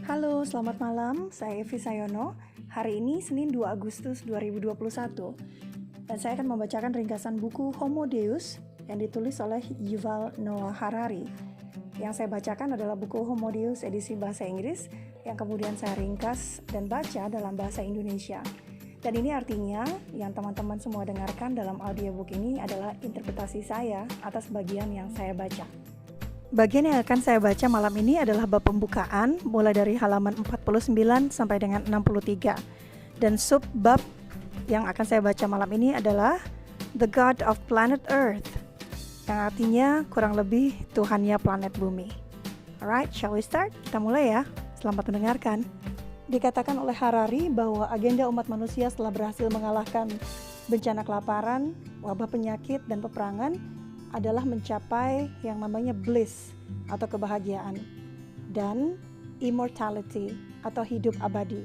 Halo, selamat malam. Saya Evi Sayono. Hari ini Senin 2 Agustus 2021 dan saya akan membacakan ringkasan buku Homo Deus yang ditulis oleh Yuval Noah Harari. Yang saya bacakan adalah buku Homo Deus edisi bahasa Inggris yang kemudian saya ringkas dan baca dalam bahasa Indonesia. Dan ini artinya yang teman-teman semua dengarkan dalam audiobook ini adalah interpretasi saya atas bagian yang saya baca. Bagian yang akan saya baca malam ini adalah bab pembukaan mulai dari halaman 49 sampai dengan 63. Dan sub bab yang akan saya baca malam ini adalah The God of Planet Earth, yang artinya kurang lebih Tuhannya planet bumi. Alright, shall we start? Kita mulai ya. Selamat mendengarkan. Dikatakan oleh Harari bahwa agenda umat manusia setelah berhasil mengalahkan bencana kelaparan, wabah penyakit, dan peperangan adalah mencapai yang namanya bliss atau kebahagiaan dan immortality atau hidup abadi.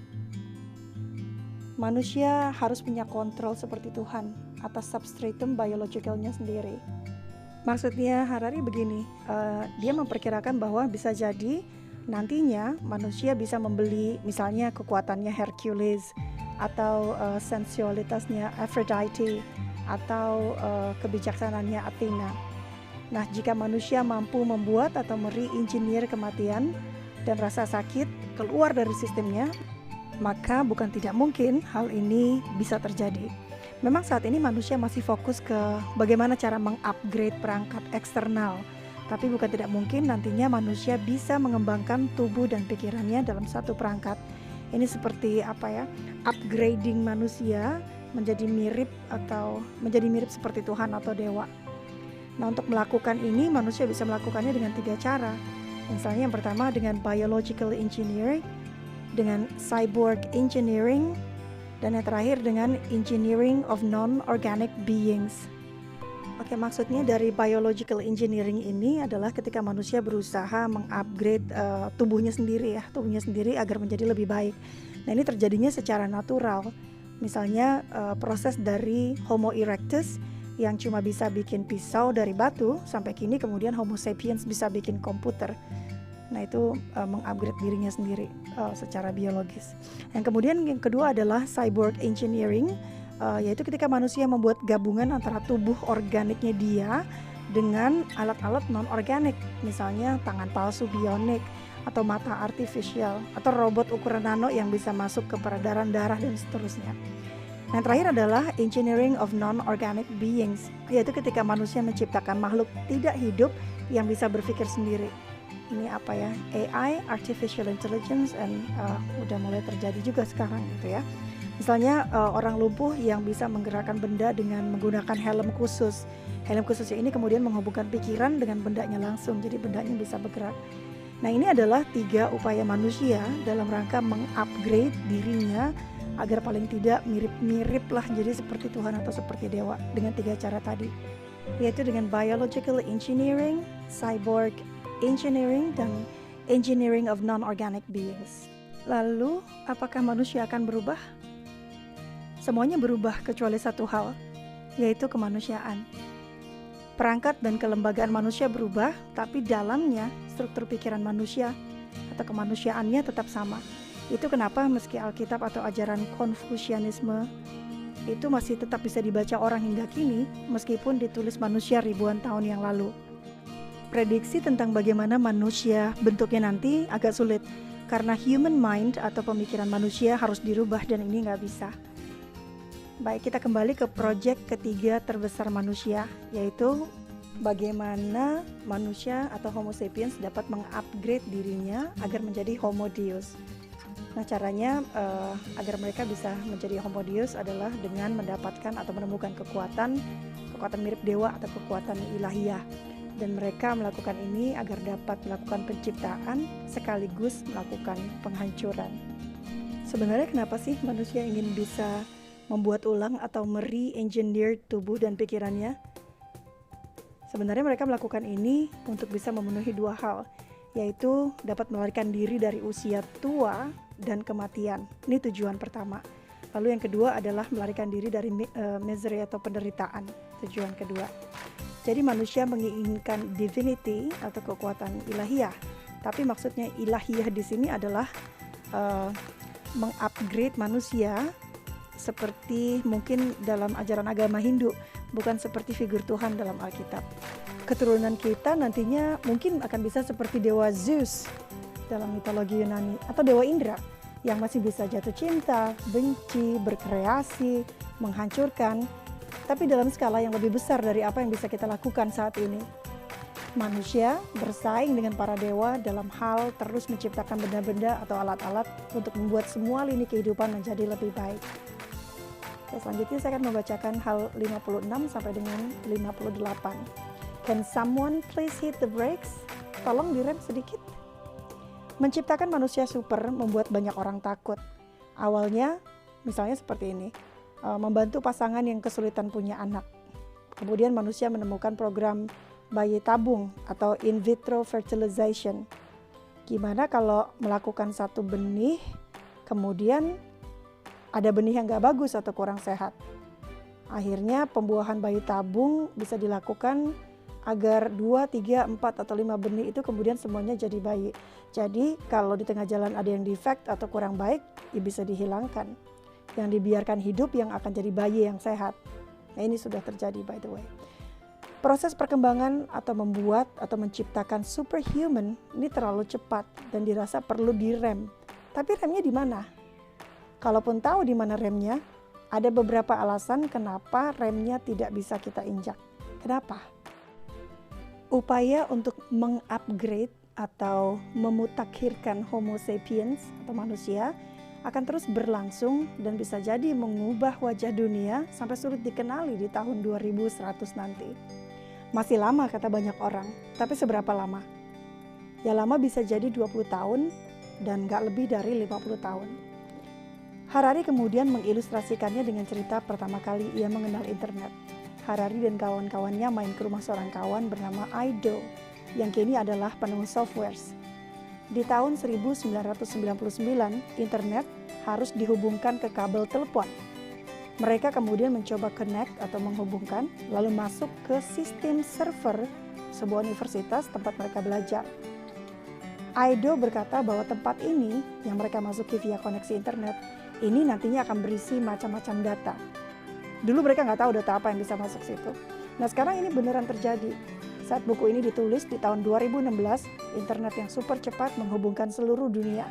Manusia harus punya kontrol seperti Tuhan atas substratum biologicalnya sendiri. Maksudnya Harari begini, dia memperkirakan bahwa bisa jadi nantinya manusia bisa membeli misalnya kekuatannya Hercules atau sensualitasnya Aphrodite atau kebijaksanaannya Athena. Nah, jika manusia mampu membuat atau mere-engineer kematian dan rasa sakit keluar dari sistemnya, maka bukan tidak mungkin hal ini bisa terjadi. Memang saat ini manusia masih fokus ke bagaimana cara mengupgrade perangkat eksternal, tapi bukan tidak mungkin nantinya manusia bisa mengembangkan tubuh dan pikirannya dalam satu perangkat. Ini seperti upgrading manusia menjadi mirip seperti Tuhan atau dewa. Nah, untuk melakukan ini manusia bisa melakukannya dengan 3 cara. Misalnya yang pertama dengan biological engineering, dengan cyborg engineering, dan yang terakhir dengan engineering of non-organic beings. Oke, maksudnya dari biological engineering ini adalah ketika manusia berusaha mengupgrade tubuhnya sendiri agar menjadi lebih baik. Nah, ini terjadinya secara natural. Misalnya proses dari Homo erectus yang cuma bisa bikin pisau dari batu sampai kini kemudian Homo sapiens bisa bikin komputer. Nah, itu mengupgrade dirinya sendiri secara biologis. Yang kemudian yang kedua adalah cyborg engineering, yaitu ketika manusia membuat gabungan antara tubuh organiknya dia dengan alat-alat non-organik, misalnya tangan palsu bionik atau mata artifisial atau robot ukuran nano yang bisa masuk ke peredaran darah dan seterusnya. Yang terakhir adalah engineering of non-organic beings, yaitu ketika manusia menciptakan makhluk tidak hidup yang bisa berpikir sendiri. Ini AI, artificial intelligence, and udah mulai terjadi juga sekarang gitu ya. Misalnya orang lumpuh yang bisa menggerakkan benda dengan menggunakan helm khusus. Helm khusus ini kemudian menghubungkan pikiran dengan bendanya langsung, jadi bendanya bisa bergerak. Nah, ini adalah 3 upaya manusia dalam rangka mengupgrade dirinya agar paling tidak mirip-mirip lah jadi seperti Tuhan atau seperti dewa dengan 3 cara tadi, yaitu dengan biological engineering, cyborg engineering, dan engineering of non-organic beings. Lalu, apakah manusia akan berubah? Semuanya berubah kecuali satu hal, yaitu kemanusiaan. Perangkat dan kelembagaan manusia berubah, tapi dalamnya struktur pikiran manusia atau kemanusiaannya tetap sama. Itu kenapa meski Alkitab atau ajaran Konfusianisme itu masih tetap bisa dibaca orang hingga kini, meskipun ditulis manusia ribuan tahun yang lalu. Prediksi tentang bagaimana manusia bentuknya nanti agak sulit, karena human mind atau pemikiran manusia harus dirubah dan ini nggak bisa. Baik, kita kembali ke proyek ketiga terbesar manusia, yaitu bagaimana manusia atau Homo sapiens dapat mengupgrade dirinya agar menjadi Homo Deus. Nah, caranya agar mereka bisa menjadi Homo Deus adalah dengan mendapatkan atau menemukan kekuatan mirip dewa atau kekuatan ilahiyah. Dan mereka melakukan ini agar dapat melakukan penciptaan sekaligus melakukan penghancuran. Sebenarnya kenapa sih manusia ingin bisa membuat ulang atau mere-engineer tubuh dan pikirannya? Sebenarnya mereka melakukan ini untuk bisa memenuhi 2 hal, yaitu dapat melarikan diri dari usia tua dan kematian. Ini tujuan pertama. Lalu yang kedua adalah melarikan diri dari misery atau penderitaan. Tujuan kedua. Jadi manusia menginginkan divinity atau kekuatan ilahiyah, Tapi maksudnya ilahiyah di sini adalah mengupgrade manusia seperti mungkin dalam ajaran agama Hindu, bukan seperti figur Tuhan dalam Alkitab. Keturunan kita nantinya mungkin akan bisa seperti dewa Zeus dalam mitologi Yunani, atau dewa Indra yang masih bisa jatuh cinta, benci, berkreasi, menghancurkan, tapi dalam skala yang lebih besar dari apa yang bisa kita lakukan saat ini. Manusia bersaing dengan para dewa dalam hal terus menciptakan benda-benda atau alat-alat untuk membuat semua lini kehidupan menjadi lebih baik. Selanjutnya saya akan membacakan hal 56 sampai dengan 58. Can someone please hit the brakes? Tolong direm sedikit. Menciptakan manusia super membuat banyak orang takut. Awalnya misalnya seperti ini, membantu pasangan yang kesulitan punya anak. Kemudian manusia menemukan program bayi tabung atau in vitro fertilization. Gimana kalau melakukan satu benih, kemudian ada benih yang gak bagus atau kurang sehat. Akhirnya pembuahan bayi tabung bisa dilakukan agar 2, 3, 4, atau 5 benih itu kemudian semuanya jadi bayi. Jadi kalau di tengah jalan ada yang defect atau kurang baik, ya bisa dihilangkan. Yang dibiarkan hidup yang akan jadi bayi yang sehat. Nah, ini sudah terjadi by the way. Proses perkembangan atau membuat atau menciptakan superhuman ini terlalu cepat dan dirasa perlu direm. Tapi remnya di mana? Kalaupun tahu di mana remnya, ada beberapa alasan kenapa remnya tidak bisa kita injak. Kenapa? Upaya untuk mengupgrade atau memutakhirkan Homo sapiens atau manusia akan terus berlangsung dan bisa jadi mengubah wajah dunia sampai sulit dikenali di tahun 2100 nanti. Masih lama kata banyak orang, tapi seberapa lama? Ya lama bisa jadi 20 tahun dan gak lebih dari 50 tahun. Harari kemudian mengilustrasikannya dengan cerita pertama kali ia mengenal internet. Harari dan kawan-kawannya main ke rumah seorang kawan bernama Aido, yang kini adalah penemu softwares. Di tahun 1999, internet harus dihubungkan ke kabel telepon. Mereka kemudian mencoba connect atau menghubungkan, lalu masuk ke sistem server sebuah universitas tempat mereka belajar. Aido berkata bahwa tempat ini yang mereka masuki via koneksi internet, ini nantinya akan berisi macam-macam data. Dulu mereka nggak tahu data apa yang bisa masuk situ. Nah sekarang ini beneran terjadi. Saat buku ini ditulis di tahun 2016, internet yang super cepat menghubungkan seluruh dunia.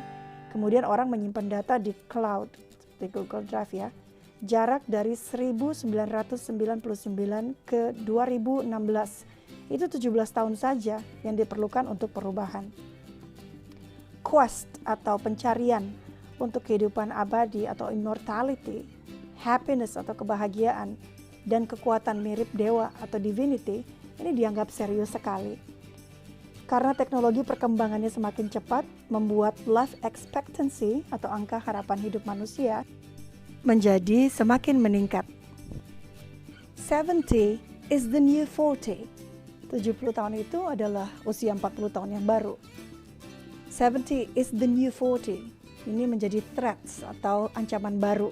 Kemudian orang menyimpan data di cloud, di Google Drive ya. Jarak dari 1999 ke 2016, itu 17 tahun saja yang diperlukan untuk perubahan. Quest atau pencarian untuk kehidupan abadi atau immortality, happiness atau kebahagiaan, dan kekuatan mirip dewa atau divinity, ini dianggap serius sekali. Karena teknologi perkembangannya semakin cepat, membuat life expectancy atau angka harapan hidup manusia menjadi semakin meningkat. 70 is the new 40. 70 tahun itu adalah usia 40 tahun yang baru. 70 is the new 40. Ini menjadi threats atau ancaman baru.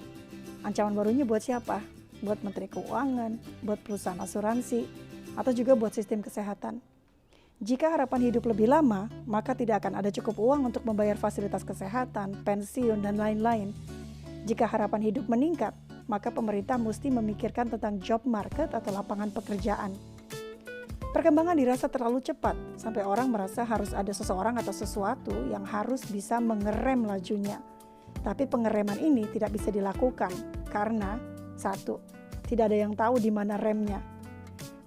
Ancaman barunya buat siapa? Buat Menteri Keuangan, buat perusahaan asuransi, atau juga buat sistem kesehatan. Jika harapan hidup lebih lama, maka tidak akan ada cukup uang untuk membayar fasilitas kesehatan, pensiun, dan lain-lain. Jika harapan hidup meningkat, maka pemerintah mesti memikirkan tentang job market atau lapangan pekerjaan. Perkembangan dirasa terlalu cepat, sampai orang merasa harus ada seseorang atau sesuatu yang harus bisa mengerem lajunya. Tapi pengereman ini tidak bisa dilakukan karena, satu, tidak ada yang tahu di mana remnya.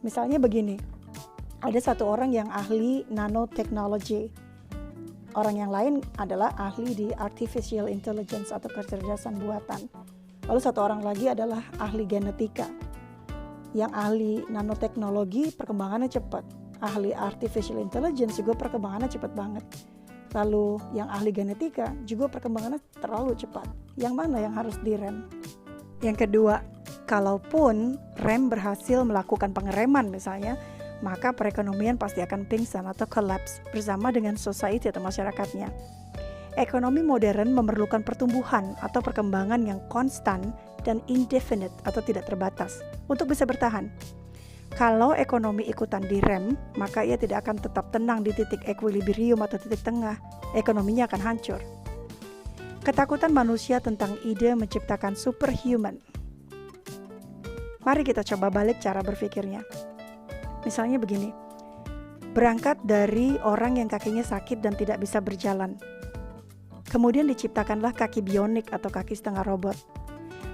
Misalnya begini, ada satu orang yang ahli nanotechnology. Orang yang lain adalah ahli di artificial intelligence atau kecerdasan buatan. Lalu satu orang lagi adalah ahli genetika. Yang ahli nanoteknologi perkembangannya cepat. Ahli artificial intelligence juga perkembangannya cepat banget. Lalu yang ahli genetika juga perkembangannya terlalu cepat. Yang mana yang harus direm? Yang kedua, kalaupun rem berhasil melakukan pengereman misalnya, maka perekonomian pasti akan pingsan atau collapse bersama dengan society atau masyarakatnya. Ekonomi modern memerlukan pertumbuhan atau perkembangan yang konstan dan indefinite atau tidak terbatas untuk bisa bertahan. Kalau ekonomi ikutan direm, maka ia tidak akan tetap tenang di titik equilibrium atau titik tengah. Ekonominya akan hancur. Ketakutan manusia tentang ide menciptakan superhuman. Mari kita coba balik cara berpikirnya. Misalnya begini, berangkat dari orang yang kakinya sakit dan tidak bisa berjalan. Kemudian diciptakanlah kaki bionik atau kaki setengah robot.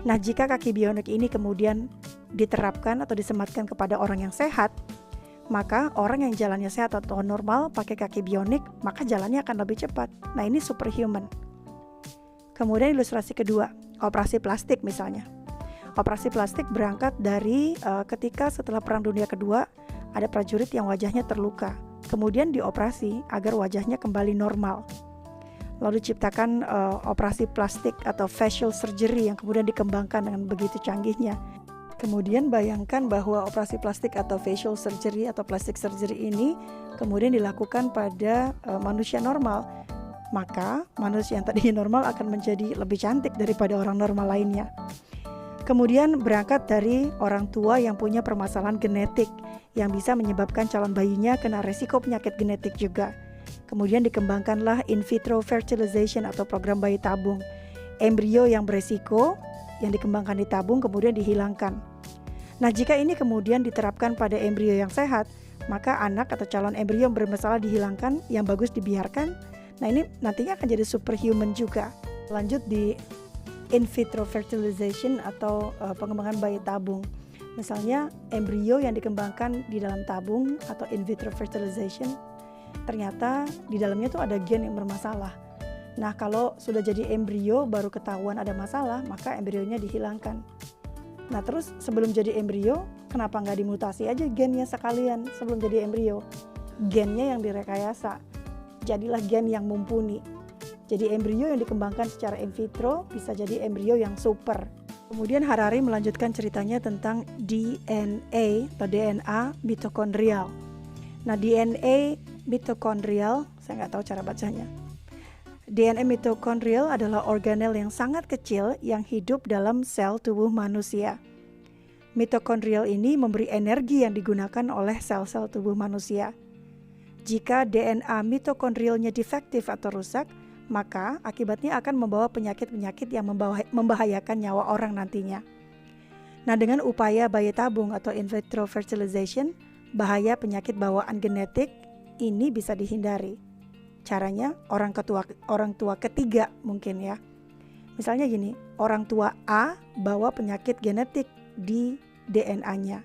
Nah, jika kaki bionik ini kemudian diterapkan atau disematkan kepada orang yang sehat, maka orang yang jalannya sehat atau normal pakai kaki bionik, maka jalannya akan lebih cepat. Nah, ini superhuman. Kemudian ilustrasi kedua, operasi plastik misalnya. Operasi plastik berangkat dari ketika setelah Perang Dunia Kedua, ada prajurit yang wajahnya terluka. Kemudian dioperasi agar wajahnya kembali normal. Lalu diciptakan operasi plastik atau facial surgery yang kemudian dikembangkan dengan begitu canggihnya. Kemudian bayangkan bahwa operasi plastik atau facial surgery atau plastic surgery ini kemudian dilakukan pada manusia normal. Maka manusia yang tadinya normal akan menjadi lebih cantik daripada orang normal lainnya. Kemudian berangkat dari orang tua yang punya permasalahan genetik yang bisa menyebabkan calon bayinya kena resiko penyakit genetik juga. Kemudian dikembangkanlah in vitro fertilization atau program bayi tabung. Embrio yang beresiko yang dikembangkan di tabung kemudian dihilangkan. Nah, jika ini kemudian diterapkan pada embrio yang sehat, maka anak atau calon embrio yang bermasalah dihilangkan, yang bagus dibiarkan. Nah, ini nantinya akan jadi superhuman juga. Lanjut di in vitro fertilization atau pengembangan bayi tabung. Misalnya embrio yang dikembangkan di dalam tabung atau in vitro fertilization, ternyata di dalamnya tuh ada gen yang bermasalah. Nah, kalau sudah jadi embrio baru ketahuan ada masalah, maka embrionya dihilangkan. Nah, terus sebelum jadi embrio, kenapa nggak dimutasi aja gennya sekalian sebelum jadi embrio? Gennya yang direkayasa, jadilah gen yang mumpuni. Jadi embrio yang dikembangkan secara in vitro bisa jadi embrio yang super. Kemudian Harari melanjutkan ceritanya tentang DNA atau DNA mitokondrial. Nah, DNA mitokondrial, saya nggak tahu cara bacanya. DNA mitokondrial adalah organel yang sangat kecil yang hidup dalam sel tubuh manusia. Mitokondrial ini memberi energi yang digunakan oleh sel-sel tubuh manusia. Jika DNA mitokondrialnya defektif atau rusak, maka akibatnya akan membawa penyakit-penyakit yang membahayakan nyawa orang nantinya. Nah, dengan upaya bayi tabung atau in vitro fertilization, bahaya penyakit bawaan genetik ini bisa dihindari. Caranya orang tua ketiga mungkin ya. Misalnya gini, orang tua A bawa penyakit genetik di DNA-nya.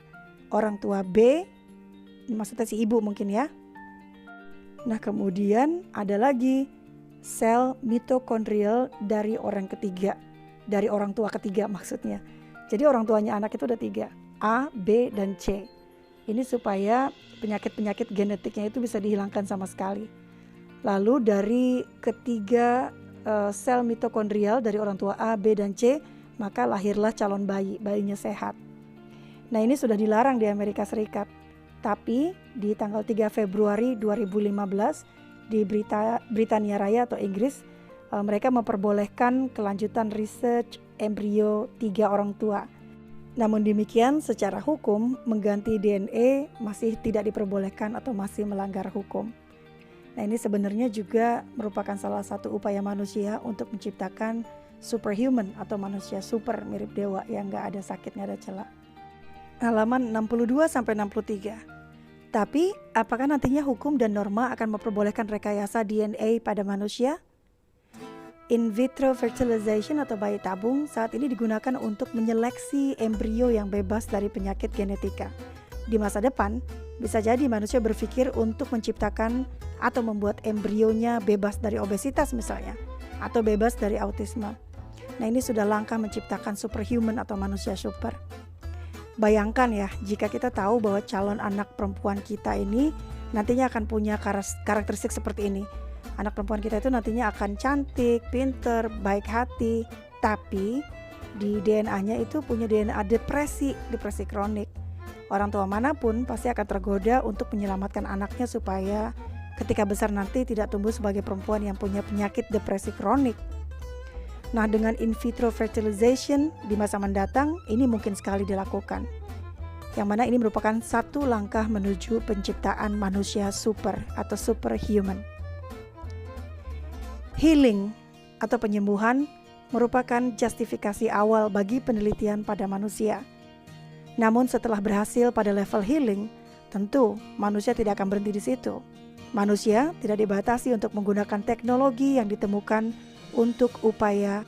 Orang tua B, maksudnya si ibu mungkin ya. Nah, kemudian ada lagi sel mitokondrial dari orang ketiga, dari orang tua ketiga maksudnya. Jadi orang tuanya anak itu ada 3, A, B, dan C. Ini supaya penyakit-penyakit genetiknya itu bisa dihilangkan sama sekali. Lalu dari ketiga sel mitokondrial dari orang tua A, B, dan C, maka lahirlah calon bayinya sehat. Nah, ini sudah dilarang di Amerika Serikat. Tapi di tanggal 3 Februari 2015 di Britania Raya atau Inggris, mereka memperbolehkan kelanjutan research embrio 3 orang tua. Namun demikian, secara hukum mengganti DNA masih tidak diperbolehkan atau masih melanggar hukum. Nah, ini sebenarnya juga merupakan salah satu upaya manusia untuk menciptakan superhuman atau manusia super mirip dewa yang gak ada sakit, gak ada celah. Halaman 62-63. Tapi, apakah nantinya hukum dan norma akan memperbolehkan rekayasa DNA pada manusia? In vitro fertilization atau bayi tabung saat ini digunakan untuk menyeleksi embrio yang bebas dari penyakit genetika. Di masa depan, bisa jadi manusia berpikir untuk menciptakan atau membuat embrionya bebas dari obesitas misalnya, atau bebas dari autisme. Nah, ini sudah langkah menciptakan superhuman atau manusia super. Bayangkan ya, jika kita tahu bahwa calon anak perempuan kita ini nantinya akan punya karakteristik seperti ini. Anak perempuan kita itu nantinya akan cantik, pinter, baik hati, tapi di DNA-nya itu punya DNA depresi kronik. Orang tua manapun pasti akan tergoda untuk menyelamatkan anaknya supaya ketika besar nanti tidak tumbuh sebagai perempuan yang punya penyakit depresi kronik. Nah, dengan in vitro fertilization di masa mendatang ini mungkin sekali dilakukan. yang mana ini merupakan satu langkah menuju penciptaan manusia super atau superhuman. Healing atau penyembuhan merupakan justifikasi awal bagi penelitian pada manusia. Namun setelah berhasil pada level healing, tentu manusia tidak akan berhenti di situ. Manusia tidak dibatasi untuk menggunakan teknologi yang ditemukan untuk upaya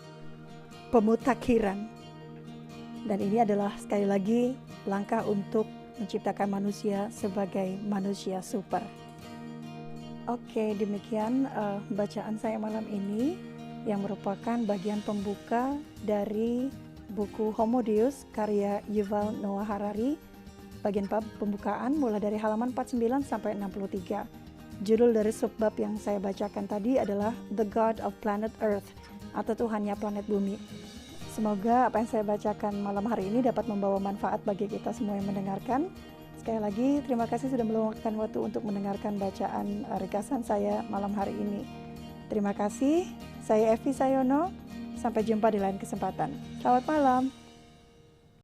pemutakhiran. Dan ini adalah sekali lagi langkah untuk menciptakan manusia sebagai manusia super. Oke, demikian bacaan saya malam ini yang merupakan bagian pembuka dari buku Homo Deus karya Yuval Noah Harari. Bagian pembukaan mulai dari halaman 49 sampai 63. Judul dari subbab yang saya bacakan tadi adalah The God of Planet Earth atau Tuhannya planet bumi. Semoga apa yang saya bacakan malam hari ini dapat membawa manfaat bagi kita semua yang mendengarkan. Sekali lagi terima kasih sudah meluangkan waktu untuk mendengarkan bacaan ringkasan saya malam hari ini. Terima kasih, saya Evi Sayono. Sampai jumpa di lain kesempatan. Selamat malam.